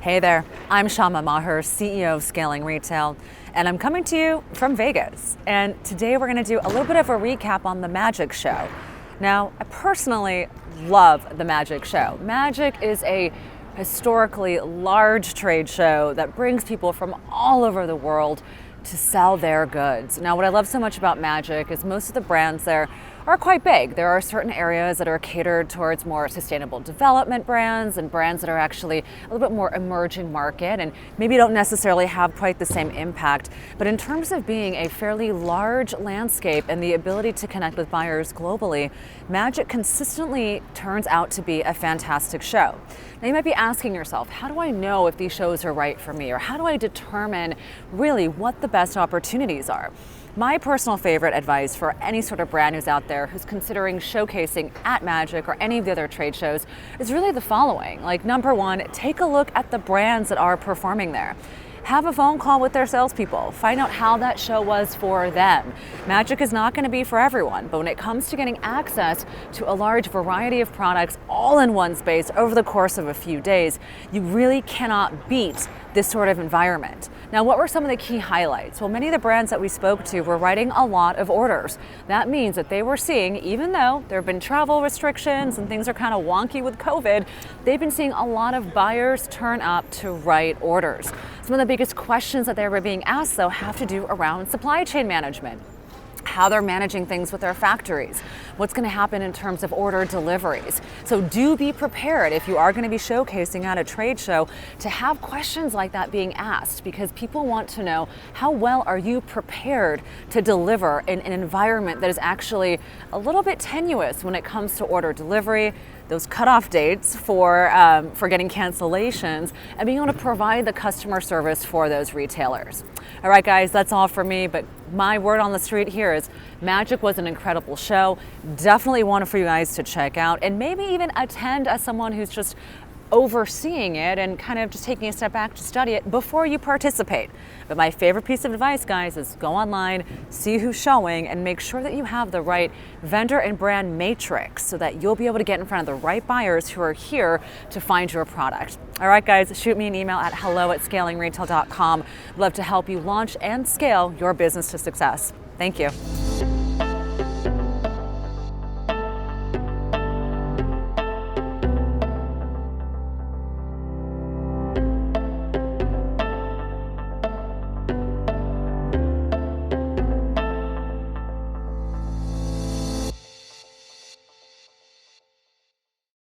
Hey there, I'm Syama, CEO of Scaling Retail, and I'm coming to you from Vegas. And today we're going to do a little bit of a recap on the Magic Show. Now, I personally love the Magic Show. Magic is a historically large trade show that brings people from all over the world to sell their goods. Now, what I love so much about Magic is most of the brands there are quite big. There are certain areas that are catered towards more sustainable development brands and brands that are actually a little bit more emerging market and maybe don't necessarily have quite the same impact. But in terms of being a fairly large landscape and the ability to connect with buyers globally, Magic consistently turns out to be a fantastic show. Now you might be asking yourself, how do I know if these shows are right for me? Or how do I determine really what the best opportunities are? My personal favorite advice for any sort of brand who's out there who's considering showcasing at Magic or any of the other trade shows is really the following. Like, number one, take a look at the brands that are performing there. Have a phone call with their salespeople. Find out how that show was for them. Magic is not going to be for everyone, but when it comes to getting access to a large variety of products all in one space over the course of a few days, you really cannot beat this sort of environment. Now, what were some of the key highlights? Well, many of the brands that we spoke to were writing a lot of orders. That means that they were seeing, even though there have been travel restrictions and things are kind of wonky with COVID, they've been seeing a lot of buyers turn up to write orders. Some of the biggest questions that they were being asked, though, have to do around supply chain management, how they're managing things with their factories, what's going to happen in terms of order deliveries. So do be prepared if you are going to be showcasing at a trade show to have questions like that being asked, because people want to know how well are you prepared to deliver in an environment that is actually a little bit tenuous when it comes to order delivery, those cutoff dates for getting cancellations, and being able to provide the customer service for those retailers. All right, guys, that's all for me, but my word on the street here is Magic was an incredible show. Definitely one for you guys to check out and maybe even attend as someone who's just overseeing it and kind of just taking a step back to study it before you participate. But my favorite piece of advice, guys, is go online, see who's showing, and make sure that you have the right vendor and brand matrix so that you'll be able to get in front of the right buyers who are here to find your product. All right, guys, shoot me an email at hello@scalingretail.com. I'd love to help you launch and scale your business to success. Thank you.